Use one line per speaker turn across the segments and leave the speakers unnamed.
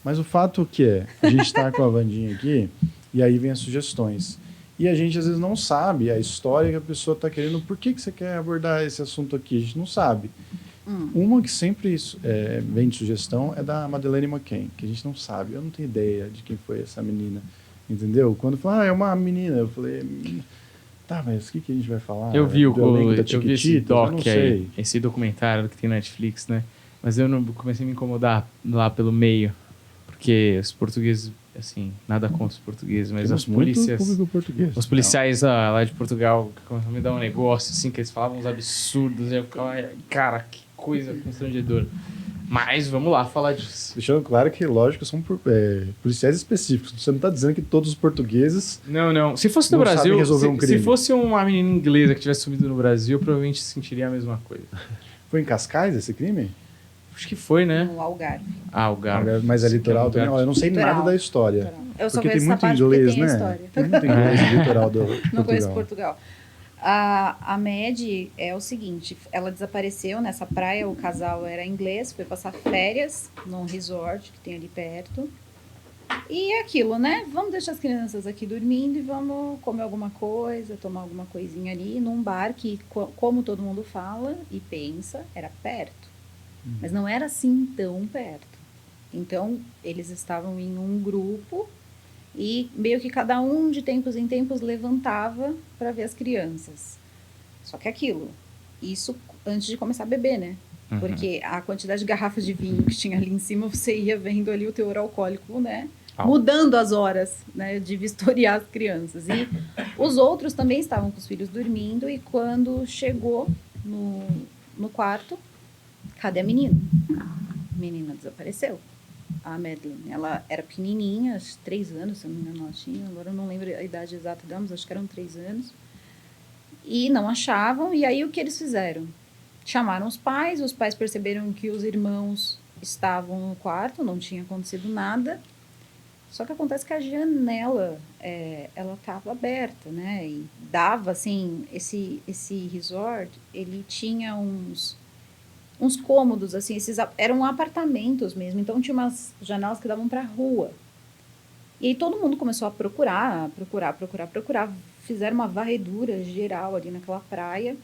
Mas o fato que a gente está com a Wandinha aqui, e aí vem as sugestões. E a gente às vezes não sabe a história que a pessoa está querendo, por que você quer abordar esse assunto aqui? A gente não sabe. Uma que sempre vem de sugestão é da Madeleine McCann, que a gente não sabe, eu não tenho ideia de quem foi essa menina, entendeu? Quando fala, é uma menina, eu falei, tá, mas o que a gente vai falar?
Eu vi
da
eu vi esse doc
eu não
aí,
sei.
esse documentário que tem na Netflix, né? Mas eu não comecei a me incomodar lá pelo meio, porque os portugueses, assim, nada contra os portugueses, mas
Temos
as
muito
polícias,
público português.
os policiais lá de Portugal começaram a me dar um negócio, assim, que eles falavam uns absurdos, e eu ficava, cara, que coisa constrangedora. Mas vamos lá falar disso.
Deixando claro que, lógico, são policiais específicos. Você não está dizendo que todos os portugueses
Não. Se fosse no
não
Brasil,
sabem resolver um crime.
se fosse uma menina inglesa que tivesse sumido no Brasil, eu provavelmente sentiria a mesma coisa.
Foi em Cascais esse crime?
Acho que foi, né?
No Algarve.
Algarve.
Mas é litoral também?
Algarve.
Eu não sei
Litoral.
nada da história.
Litoral. Eu só
Porque tem
conheço
muito
essa parte
inglês,
porque tem a
né?
história.
Tem muito inglês no litoral de Portugal.
Não conheço Portugal. A Mad é o seguinte, ela desapareceu nessa praia, o casal era inglês, foi passar férias num resort que tem ali perto. E é aquilo, né? Vamos deixar as crianças aqui dormindo e vamos comer alguma coisa, tomar alguma coisinha ali num bar que, como todo mundo fala e pensa, era perto. Mas não era assim tão perto. Então, eles estavam em um grupo e meio que cada um de tempos em tempos levantava para ver as crianças. Só que aquilo, isso antes de começar a beber, né? Porque a quantidade de garrafas de vinho que tinha ali em cima, você ia vendo ali o teor alcoólico, né? Mudando as horas, né, de vistoriar as crianças. E os outros também estavam com os filhos dormindo e quando chegou no quarto, cadê a menina? A menina desapareceu. A Madeleine, ela era pequenininha, 3 anos, se eu não me engano ela tinha, agora eu não lembro a idade exata dela, mas acho que eram 3 anos. E não achavam, e aí o que eles fizeram? Chamaram os pais perceberam que os irmãos estavam no quarto, não tinha acontecido nada. Só que acontece que a janela, ela estava aberta, né? E dava, assim, esse resort, ele tinha uns cômodos, assim, eram apartamentos mesmo, então tinha umas janelas que davam para a rua. E aí todo mundo começou a procurar, fizeram uma varredura geral ali naquela praia.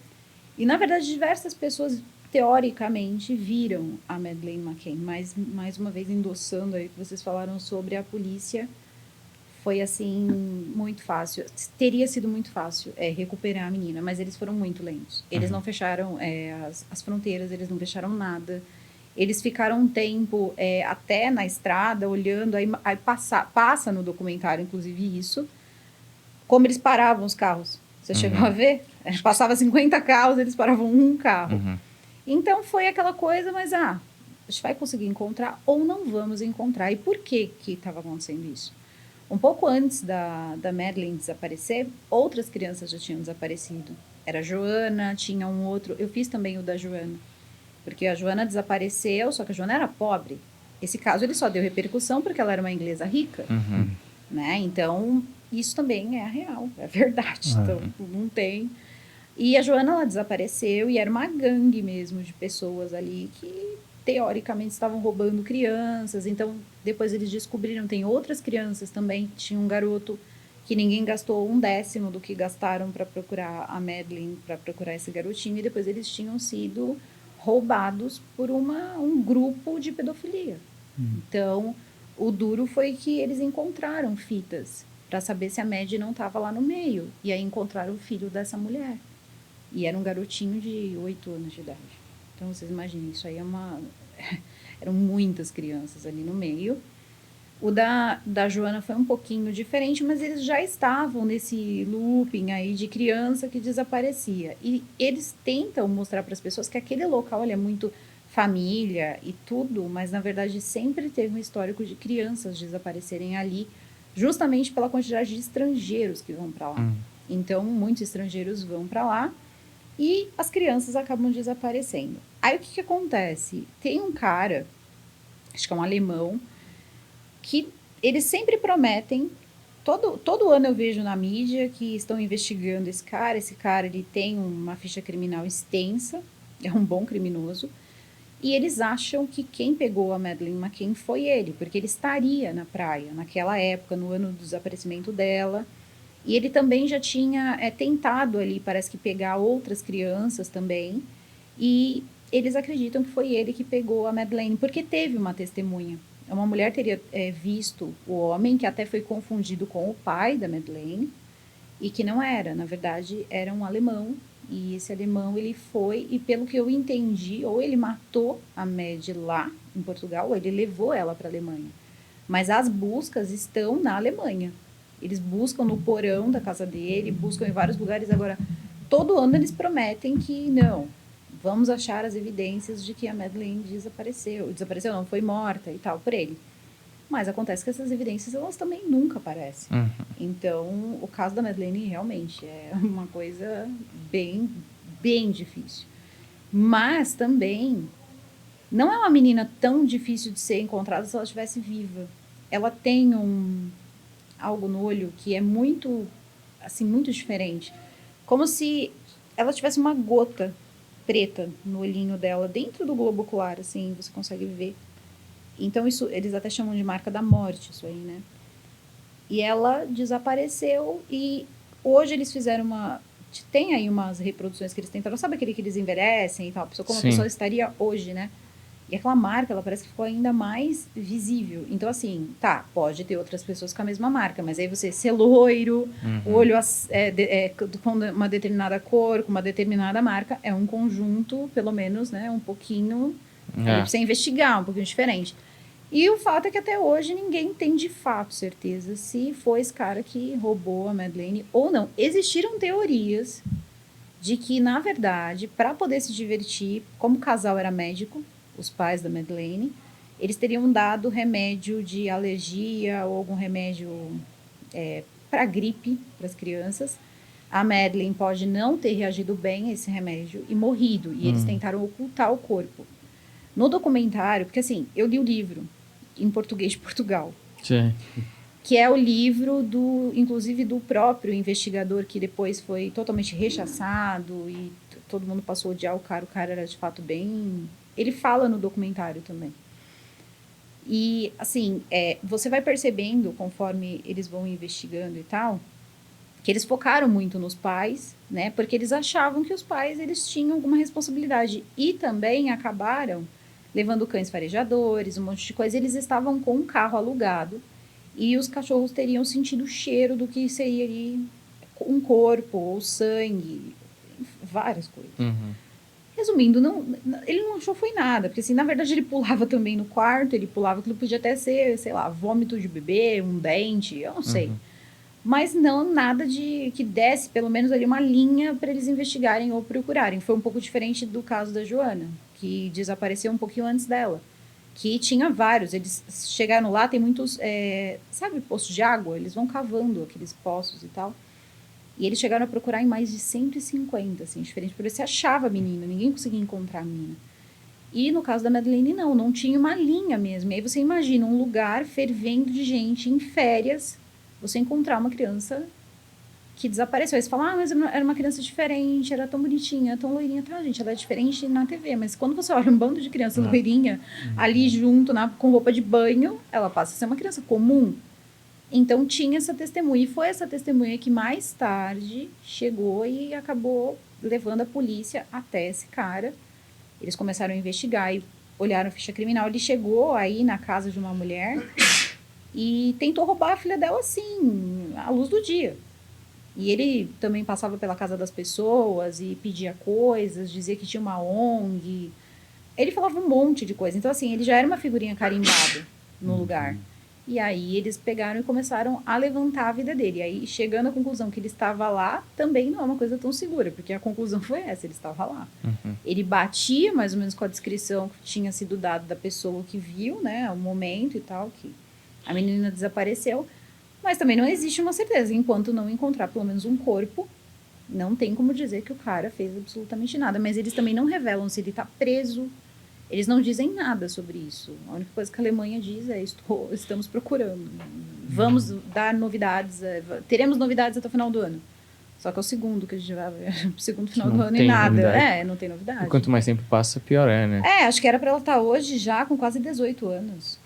E, na verdade, diversas pessoas, teoricamente, viram a Madeleine McCann, mas, mais uma vez, endossando aí o que vocês falaram sobre a polícia, foi, assim, muito fácil. Teria sido muito fácil recuperar a menina, mas eles foram muito lentos. Eles não fecharam as fronteiras, eles não fecharam nada. Eles ficaram um tempo até na estrada, olhando, aí passa no documentário, inclusive, isso, como eles paravam os carros. Você chegou a ver? Passava 50 carros, eles paravam um carro. Então, foi aquela coisa, mas, a gente vai conseguir encontrar ou não vamos encontrar. E por que estava acontecendo isso? Um pouco antes da Madeleine desaparecer, outras crianças já tinham desaparecido. Era a Joana, tinha um outro... Eu fiz também o da Joana. Porque a Joana desapareceu, só que a Joana era pobre. Esse caso, ele só deu repercussão porque ela era uma inglesa rica. Né? Então, isso também é real, é verdade. Então, não tem... E a Joana, ela desapareceu e era uma gangue mesmo de pessoas ali que, teoricamente, estavam roubando crianças. Então, depois eles descobriram, tem outras crianças também. Tinha um garoto que ninguém gastou 1/10 do que gastaram para procurar a Madeleine, para procurar esse garotinho. E depois eles tinham sido roubados por um grupo de pedofilia. Então, o duro foi que eles encontraram fitas para saber se a Mad não estava lá no meio. E aí encontraram o filho dessa mulher. E era um garotinho de 8 anos de idade. Então, vocês imaginem, isso aí eram muitas crianças ali no meio. O da Joana foi um pouquinho diferente, mas eles já estavam nesse looping aí de criança que desaparecia. E eles tentam mostrar para as pessoas que aquele local é muito família e tudo, mas, na verdade, sempre teve um histórico de crianças desaparecerem ali, justamente pela quantidade de estrangeiros que vão para lá. Então, muitos estrangeiros vão para lá e as crianças acabam desaparecendo. Aí, o que acontece? Tem um cara, acho que é um alemão, que eles sempre prometem, todo ano eu vejo na mídia que estão investigando esse cara ele tem uma ficha criminal extensa, é um bom criminoso, E eles acham que quem pegou a Madeleine McCann foi ele, porque ele estaria na praia naquela época, no ano do desaparecimento dela. E ele também já tinha tentado ali, parece que pegar outras crianças também. E eles acreditam que foi ele que pegou a Madeleine, porque teve uma testemunha. Uma mulher teria visto o homem, que até foi confundido com o pai da Madeleine, e que não era, na verdade, era um alemão. E esse alemão, ele foi, e pelo que eu entendi, ou ele matou a Mad lá em Portugal, ou ele levou ela para a Alemanha. Mas as buscas estão na Alemanha. Eles buscam no porão da casa dele, buscam em vários lugares. Agora, todo ano eles prometem que não, vamos achar as evidências de que a Madeleine desapareceu. Desapareceu não, foi morta e tal, por ele. Mas acontece que essas evidências, elas também nunca aparecem.
Uhum.
Então, o caso da Madeleine realmente é uma coisa bem, bem difícil. Mas também, não é uma menina tão difícil de ser encontrada se ela estivesse viva. Ela tem algo no olho que é muito, assim, muito diferente. Como se ela tivesse uma gota preta no olhinho dela, dentro do globo ocular, assim, você consegue ver. Então, isso, eles até chamam de marca da morte, isso aí, né? E ela desapareceu e hoje eles fizeram uma... Tem aí umas reproduções que eles tentaram, sabe aquele que eles envelhecem e tal? Como a pessoa estaria hoje, né? E aquela marca, ela parece que ficou ainda mais visível. Então, assim, tá, pode ter outras pessoas com a mesma marca, mas aí você ser loiro, olho com uma determinada cor, com uma determinada marca, é um conjunto, pelo menos, né, um pouquinho... Pra você investigar, um pouquinho diferente. E o fato é que até hoje ninguém tem de fato certeza se foi esse cara que roubou a Madeleine ou não. Existiram teorias de que, na verdade, para poder se divertir, como o casal era médico, os pais da Madeleine, eles teriam dado remédio de alergia ou algum remédio para gripe para as crianças. A Madeleine pode não ter reagido bem a esse remédio e morrido. E eles tentaram ocultar o corpo. No documentário, porque assim, eu li o livro em português de Portugal.
Sim.
Que é o livro, inclusive, do próprio investigador, que depois foi totalmente rechaçado e todo mundo passou a odiar o cara era de fato bem... Ele fala no documentário também. E, assim, você vai percebendo, conforme eles vão investigando e tal, que eles focaram muito nos pais, né? Porque eles achavam que os pais, eles tinham alguma responsabilidade. E também acabaram levando cães farejadores, um monte de coisa. Eles estavam com um carro alugado e os cachorros teriam sentido o cheiro do que seria ali um corpo ou sangue, várias coisas. Resumindo, ele não achou foi nada, porque assim, na verdade ele pulava também no quarto, ele pulava, aquilo podia até ser, sei lá, vômito de bebê, um dente, eu não sei. Mas não nada de que desse pelo menos ali uma linha para eles investigarem ou procurarem. Foi um pouco diferente do caso da Joana, que desapareceu um pouquinho antes dela, que tinha vários. Eles chegaram lá, tem muitos, sabe, poços de água? Eles vão cavando aqueles poços e tal. E eles chegaram a procurar em mais de 150, assim, diferente, para ver se achava a menina. Ninguém conseguia encontrar a menina. E no caso da Madeleine, não tinha uma linha mesmo. E aí você imagina um lugar fervendo de gente em férias, você encontrar uma criança que desapareceu. Aí você fala, mas era uma criança diferente, era tão bonitinha, tão loirinha. Tá, gente, ela é diferente na TV, mas quando você olha um bando de criança loirinha ali junto, com roupa de banho, ela passa a ser uma criança comum. Então tinha essa testemunha, e foi essa testemunha que mais tarde chegou e acabou levando a polícia até esse cara. Eles começaram a investigar e olharam a ficha criminal. Ele chegou aí na casa de uma mulher e tentou roubar a filha dela, assim, à luz do dia. E ele também passava pela casa das pessoas e pedia coisas, dizia que tinha uma ONG. Ele falava um monte de coisa. Então, assim, ele já era uma figurinha carimbada no lugar. E aí eles pegaram e começaram a levantar a vida dele. E aí, chegando à conclusão que ele estava lá, também não é uma coisa tão segura, porque a conclusão foi essa, ele estava lá. Ele batia mais ou menos com a descrição que tinha sido dada da pessoa que viu, né, o momento e tal, que a menina desapareceu. Mas também não existe uma certeza. Enquanto não encontrar pelo menos um corpo, não tem como dizer que o cara fez absolutamente nada. Mas eles também não revelam se ele está preso. Eles não dizem nada sobre isso. A única coisa que a Alemanha diz é estamos procurando. Vamos dar novidades. Teremos novidades até o final do ano. Só que é o segundo que a gente vai ver. O segundo final
Não
do ano e
tem
nada.
novidade.
Não tem novidade.
E quanto mais tempo passa, pior é, né?
Acho que era pra ela estar hoje já com quase 18 anos.